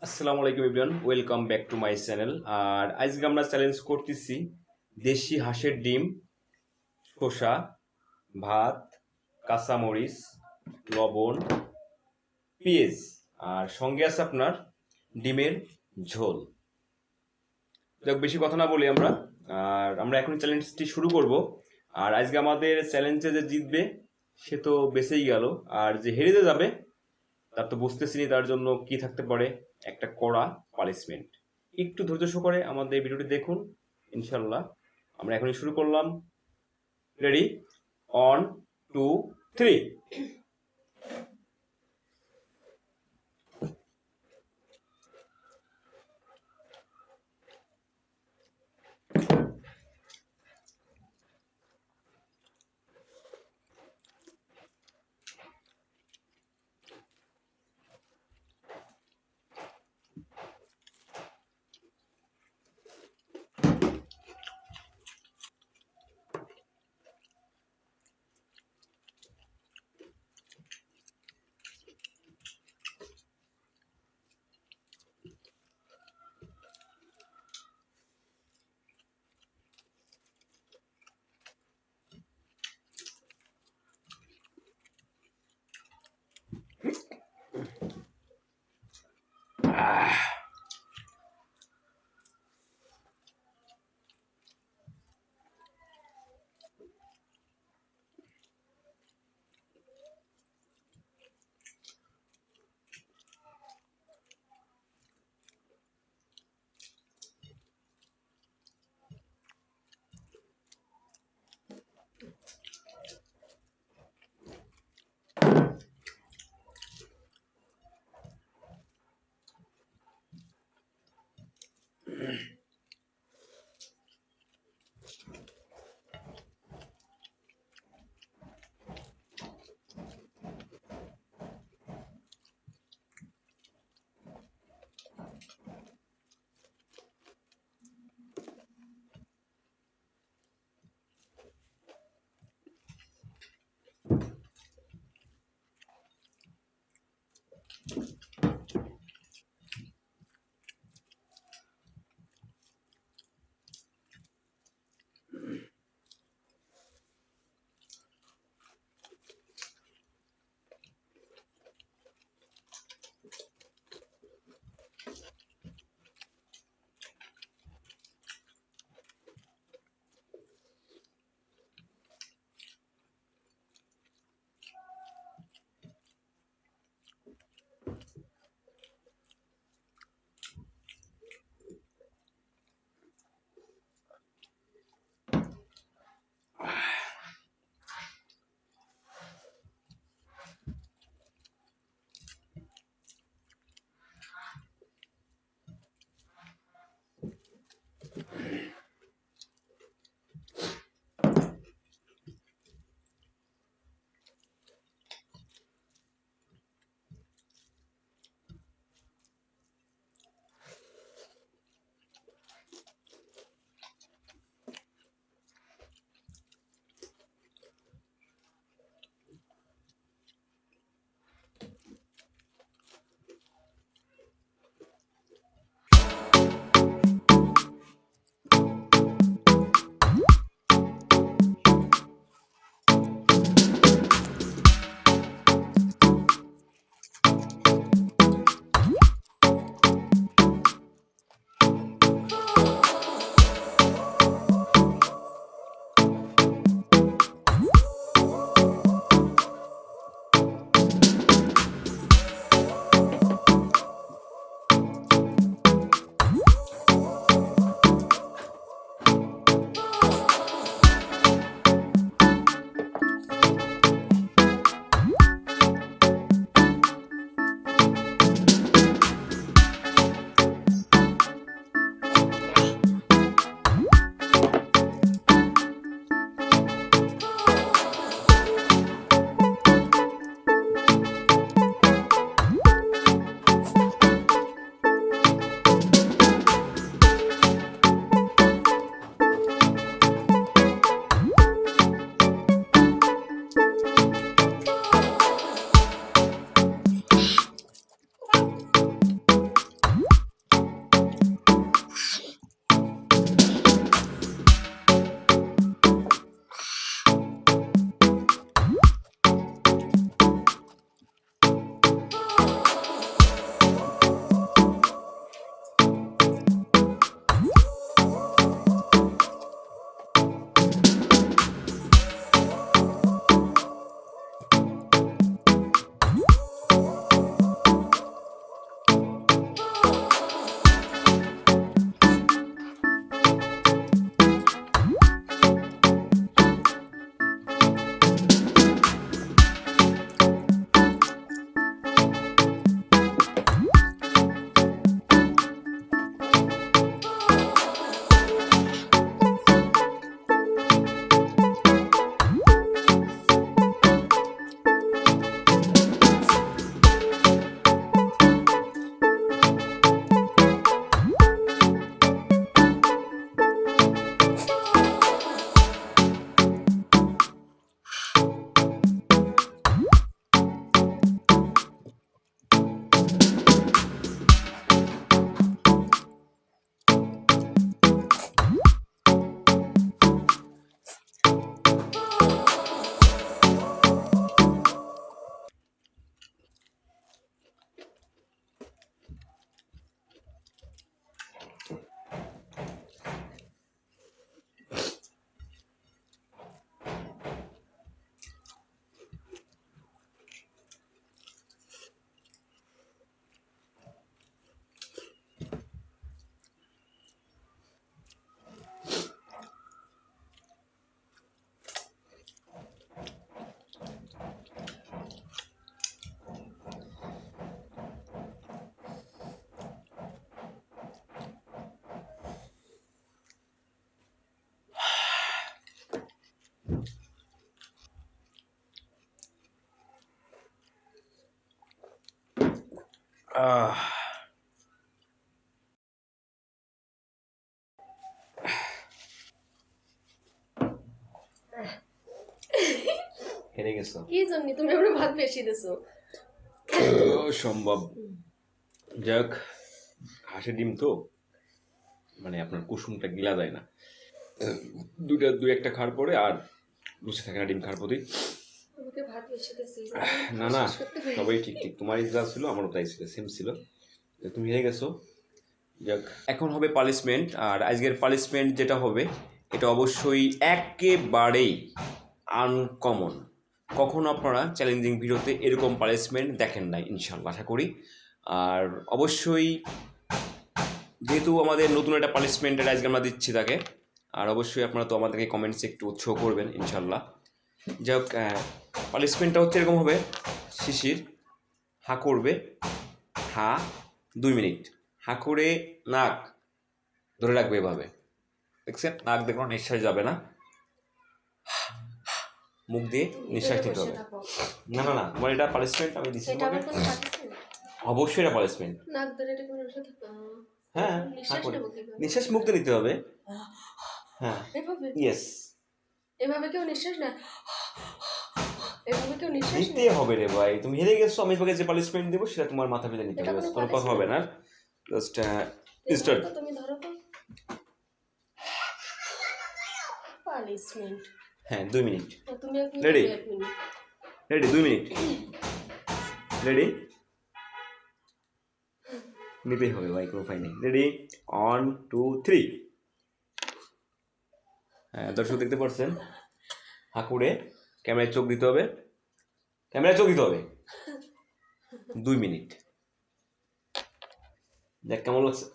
আসসালামু আলাইকুম everyone, welcome back to my channel. আর আজকে আমরা চ্যালেঞ্জ করতেছি দেশি হাঁসের ডিম, শসা, ভাত, কাঁচামরিচ, লবণ, পেঁয়াজ আর সঙ্গে আছে আপনার ডিমের ঝোল। যাক, বেশি কথা না বলি আমরা এখন চ্যালেঞ্জটি শুরু করব। আর আজকে আমাদের চ্যালেঞ্জে যে জিতবে সে তো বেঁচেই গেল, আর যে হেরে যাবে তার তো বুঝতেছি তার জন্য কি থাকতে পারে, একটা কড়া পানিশমেন্ট। একটু ধৈর্য সহকারে আমাদের ভিডিওটি দেখুন, ইনশাল্লাহ। আমরা এখনই শুরু করলাম। রেডি? One, two, three. হেরে গেছো কি জন্য তুমি আমরা ভাত বেশি দিছো সম্ভব। যাক, হাঁসের ডিম তো মানে আপনার কুসুমটা গিলা যায় না, দুই একটা খাওয়ার পরে আর বুঝে থাকে না ডিম খাওয়ার প্রতি। না না, সবাই ঠিক ঠিক, তোমারই যা ছিল আমারও তাই ছিল, সেম ছিল। তুমি হেরে গেছো। যাক, এখন হবে পানিশমেন্ট। আর আজকের পানিশমেন্ট যেটা হবে এটা অবশ্যই একেবারেই আনকমন। কখনো আপনারা চ্যালেঞ্জিং ভিডিওতে এরকম পানিশমেন্ট দেখেন নাই ইনশাল্লাহ, আশা করি। আর অবশ্যই যেহেতু আমাদের নতুন একটা পানিশমেন্টের আজকে আমরা দিচ্ছি তাকে, আর অবশ্যই আপনারা তো আমাদেরকে কমেন্টসে একটু উৎসাহ করবেন ইনশাল্লাহ। যাই হোক, পানিশমেন্টটা হচ্ছে এরকম হবে, শিশির হা করবে, হা 2 মিনিট, হা করে নাক ধরে রাখবে এভাবে, দেখছেন? নাক দেখুন, নিঃশ্বাস যাবে না, মুখ দিয়ে নিঃশ্বাস নিতে হবে। না না না, তোমার এটা পানিশমেন্ট আমি দিচ্ছি তোমাকে, অবশ্যই এটা পানিশমেন্ট। হ্যাঁ, নিঃশ্বাস মুখ দিয়ে নিতে হবে। হ্যাঁ, ইয়েস, এভাবে কেউ নিঃশ্বাস না, এভাবে কেউ নিঃশ্বাস নিতে হবে রে ভাই, তুমি হেরে গেছো। আমি তোমাকে যে পানিশমেন্ট দেবো সেটা তোমার মাথা পেতে নিতে হবে, কোনো কথা হবে না। Just start. তুমি ধরো তো পানিশমেন্ট। হ্যাঁ, 2 মিনিট। তুমি রেডি? Ready, 2 minute. রেডি? নিতেই হবে ভাই, কোনো উপায় নেই। রেডি, 1 2 3। হ্যাঁ, দর্শক দেখতে পাচ্ছেন, হাঁকুড়ে ক্যামেরায় চোখ দিতে হবে, ক্যামেরায় চোখ দিতে হবে। 2 মিনিট। দেখ কেমন লাগছে।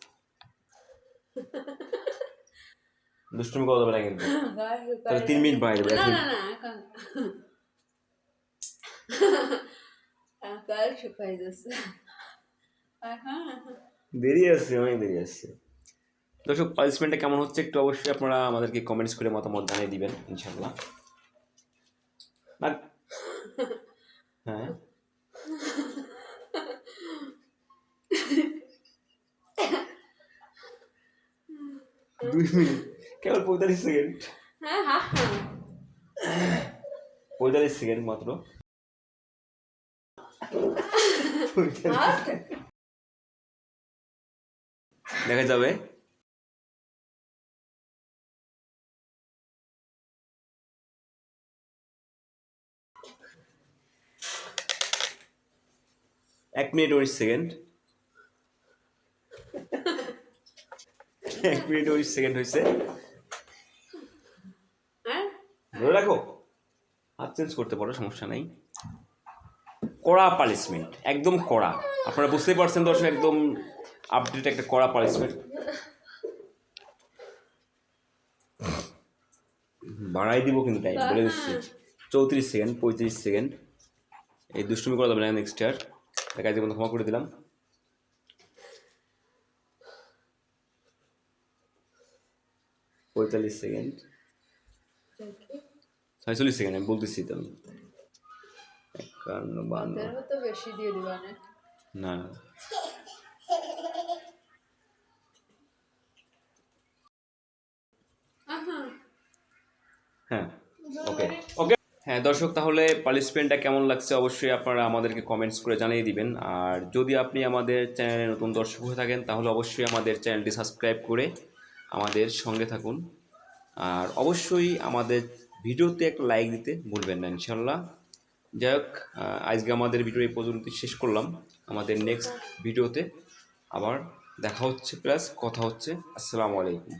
দুষ্টুমি করা যাবে না কিন্তু, তাহলে 3 মিনিট বাড়াই দেবে। দেরি আছে, অনেক দেরি আছে। দর্শক, পানিশমেন্টটা কেমন হচ্ছে একটু অবশ্যই আপনারা আমাদেরকে কমেন্টস করে মতামত জানিয়ে দিবেন ইনশাল্লাহ। হ্যাঁ, 2 মিনিট কেবল 45 সেকেন্ড, 45 সেকেন্ড মাত্র। দেখা যাবে। এক মিনিট 19 সেকেন্ড, 1 মিনিট 19 সেকেন্ড হয়েছে। ধরে রাখো, হাত চেঞ্জ করতে পারো, সমস্যা নাই। কড়া পানিশমেন্ট, একদম কড়া, আপনারা বুঝতেই পারছেন দর্শক, একদম আপডেট একটা কড়া পানিশমেন্ট। বাড়াই দিব কিন্তু টাইম বলে দিচ্ছি, 34 সেকেন্ড, 35 সেকেন্ড। এই দুষ্টুমি করা যাবে না নেক্সট ইয়ার, দেখা যায় ক্ষমা করে দিলাম। 45 সেকেন্ড, 46 সেকেন্ড, আমি বলতেছি তো, আমি 51 বেশি দিয়ে দিবা না। হ্যাঁ, ওকে ওকে। হ্যাঁ দর্শক, তাহলে পানিশমেন্টটা কেমন লাগছে অবশ্যই আপনারা আমাদেরকে কমেন্টস করে জানিয়ে দিবেন। আর যদি আপনি আমাদের চ্যানেলে নতুন দর্শক হয়ে থাকেন তাহলে অবশ্যই আমাদের চ্যানেলটি সাবস্ক্রাইব করে আমাদের সঙ্গে থাকুন। আর অবশ্যই আমাদের ভিডিওতে একটা লাইক দিতে ভুলবেন না ইনশাল্লাহ। যাই হোক, আজকে আমাদের ভিডিও এই পর্যন্ত শেষ করলাম। আমাদের নেক্সট ভিডিওতে আবার দেখা হচ্ছে, প্লাস কথা হচ্ছে। আসসালামু আলাইকুম।